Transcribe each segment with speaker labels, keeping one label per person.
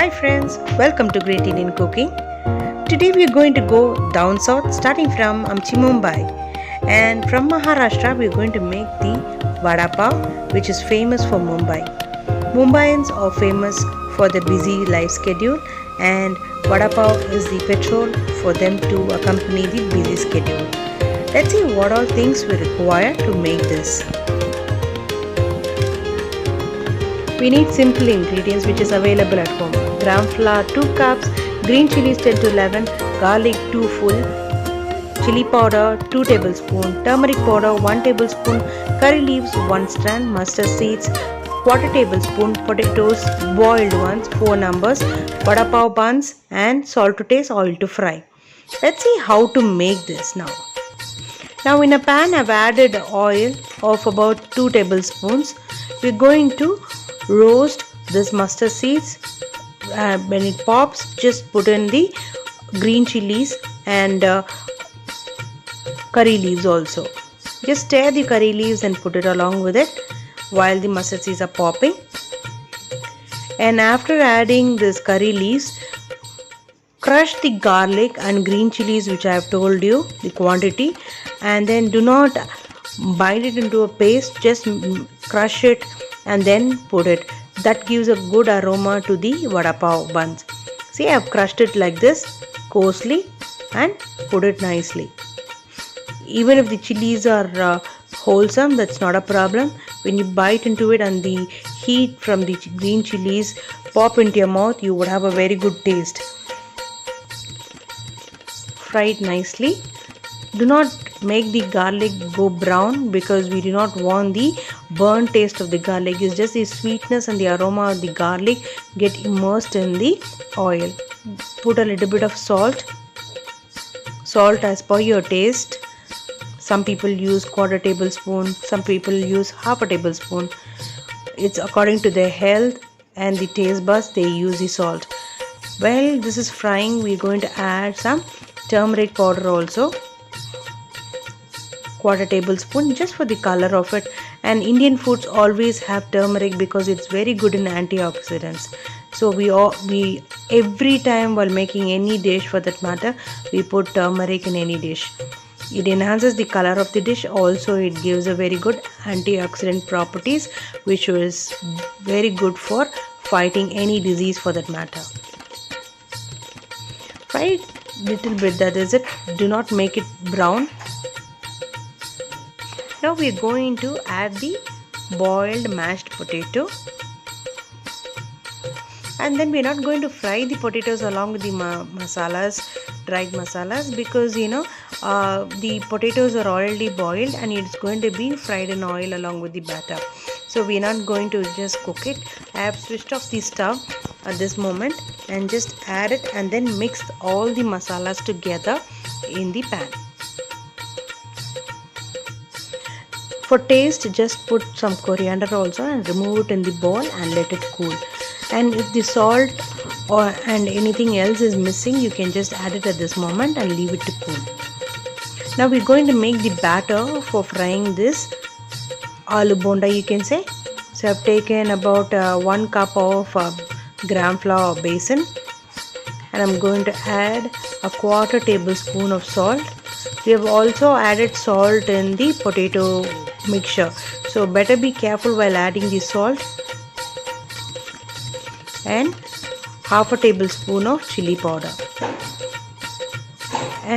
Speaker 1: Hi friends, welcome to Great Indian Cooking. Today we are going to go down south starting from Amchi, Mumbai. And from Maharashtra we are going to make the Vada Pav, which is famous for Mumbai. Mumbaians are famous for their busy life schedule, and Vada Pav is the petrol for them to accompany the busy schedule. Let's see what all things we require to make this. We need simple ingredients which is available at home. Gram flour 2 cups, green chilies 10 to 11, garlic 2 full, chili powder 2 tablespoons, turmeric powder 1 tablespoon, curry leaves 1 strand, mustard seeds 1/4 tablespoon, potatoes boiled ones 4 numbers, vada pav buns and salt to taste, oil to fry. Let's see how to make this now. Now in a pan I've added oil of about 2 tablespoons. We're going to roast this mustard seeds. When it pops, just put in the green chilies and curry leaves also. Just stir the curry leaves and put it along with it while the mustard seeds are popping. And after adding this curry leaves, crush the garlic and green chilies which I have told you the quantity, and then do not bind it into a paste, just crush it and then put it. That gives a good aroma to the vada pav buns. See, I have crushed it like this coarsely and put it nicely. Even if the chilies are wholesome, that's not a problem. When you bite into it and the heat from the green chilies pop into your mouth, you would have a very good taste. Fry it nicely. Do not make the garlic go brown because we do not want the burnt taste of the garlic. It's just the sweetness and the aroma of the garlic get immersed in the oil. Put a little bit of salt as per your taste. Some people use 1/4 tablespoon, some people use 1/2 tablespoon. It's according to their health and the taste buds they use the salt. While this is frying, we're going to add some turmeric powder also, 1/4 tablespoon, just for the color of it. And Indian foods always have turmeric because it's very good in antioxidants. So we every time while making any dish, for that matter, we put turmeric in any dish. It enhances the color of the dish. Also, it gives a very good antioxidant properties, which is very good for fighting any disease, for that matter. Fry it little bit, that is it. Do not make it brown. Now we are going to add the boiled mashed potato, and then we are not going to fry the potatoes along with the masalas, dried masalas, because the potatoes are already boiled and it's going to be fried in oil along with the batter. So we are not going to just cook it. I have switched off the stove at this moment and just add it and then mix all the masalas together in the pan. For taste, just put some coriander also and remove it in the bowl and let it cool. And if the salt and anything else is missing, you can just add it at this moment and leave it to cool. Now we're going to make the batter for frying this aloo bonda, you can say. So I've taken about 1 cup of gram flour basin, and I'm going to add a 1/4 tablespoon of salt. We have also added salt in the potato mixture, so better be careful while adding the salt, and 1/2 tablespoon of chili powder.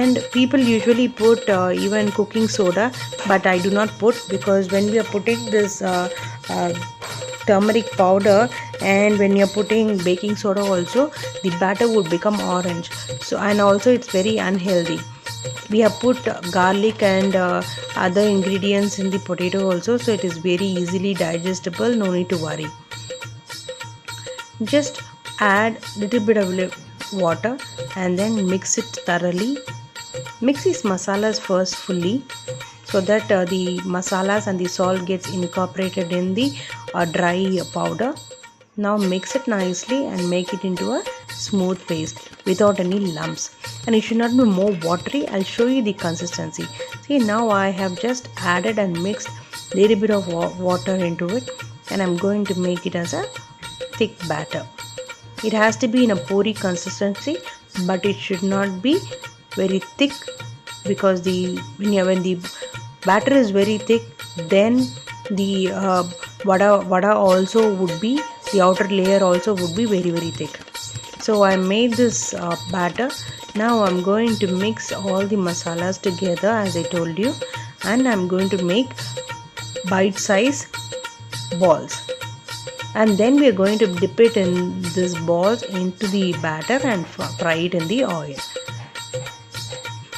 Speaker 1: And people usually put even cooking soda, but I do not put, because when we are putting this turmeric powder and when you're putting baking soda also, the batter would become orange. So, and also it's very unhealthy. We have put garlic and other ingredients in the potato also, so it is very easily digestible, no need to worry. Just add little bit of water and then mix it thoroughly. Mix these masalas first fully, so that the masalas and the salt gets incorporated in the dry powder. Now mix it nicely and make it into a smooth paste without any lumps. And it should not be more watery. I'll show you the consistency. See, now I have just added and mixed little bit of water into it, and I'm going to make it as a thick batter. It has to be in a pori consistency, but it should not be very thick, because when the batter is very thick, then the vada also would be, the outer layer also would be very thick. So I made this batter. Now I'm going to mix all the masalas together as I told you, and I'm going to make bite-size balls, and then we are going to dip it in these balls into the batter and fry it in the oil.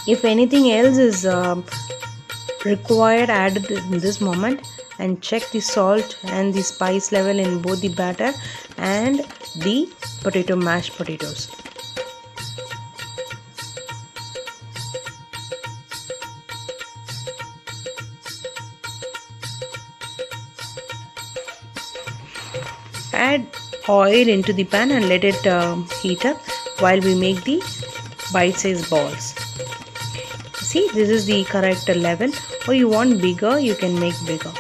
Speaker 1: If anything else is required, added in this moment, and check the salt and the spice level in both the batter and the mashed potatoes. Add oil into the pan and let it heat up while we make the bite-sized balls. See, this is the correct level, or you want bigger, you can make bigger.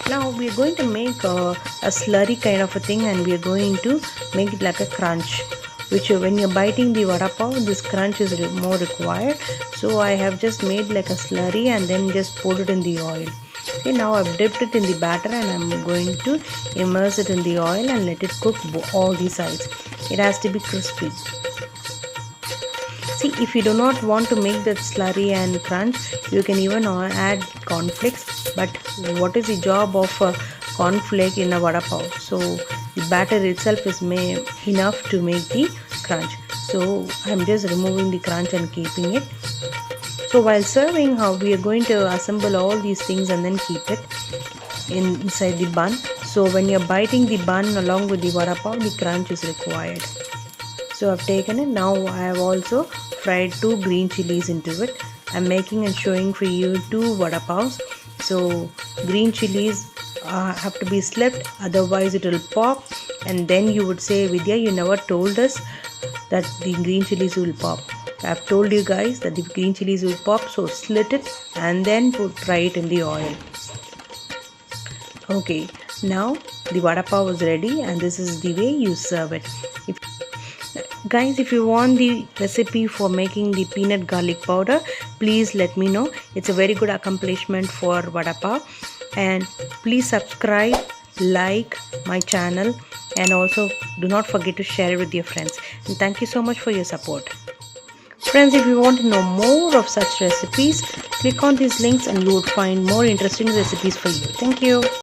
Speaker 1: Now we are going to make a slurry kind of a thing, and we are going to make it like a crunch, which when you're biting the vada pav, this crunch is more required. So I have just made like a slurry and then just poured it in the oil. Okay, now I've dipped it in the batter and I'm going to immerse it in the oil and let it cook all the sides. It has to be crispy. See, if you do not want to make that slurry and crunch, you can even add cornflakes. But what is the job of cornflake in a vada pav? So the batter itself is enough to make the crunch. So I'm just removing the crunch and keeping it. So while serving, how we are going to assemble all these things and then keep it inside the bun. So when you're biting the bun along with the vada pav, the crunch is required. So I've taken it. Now I have also fried 2 green chilies into it. I'm making and showing for you 2 vada pavs. So green chilies have to be slipped, otherwise it will pop. And then you would say, Vidya, you never told us that the green chilies will pop. I've told you guys that the green chilies will pop, so slit it and then fry it in the oil. Okay, now the vada pav is ready, and this is the way you serve it. Guys, if you want the recipe for making the peanut garlic powder, please let me know. It's a very good accomplishment for vada pav. And please subscribe, like my channel, and also do not forget to share it with your friends. And thank you so much for your support. Friends, if you want to know more of such recipes, click on these links and you would find more interesting recipes for you. Thank you.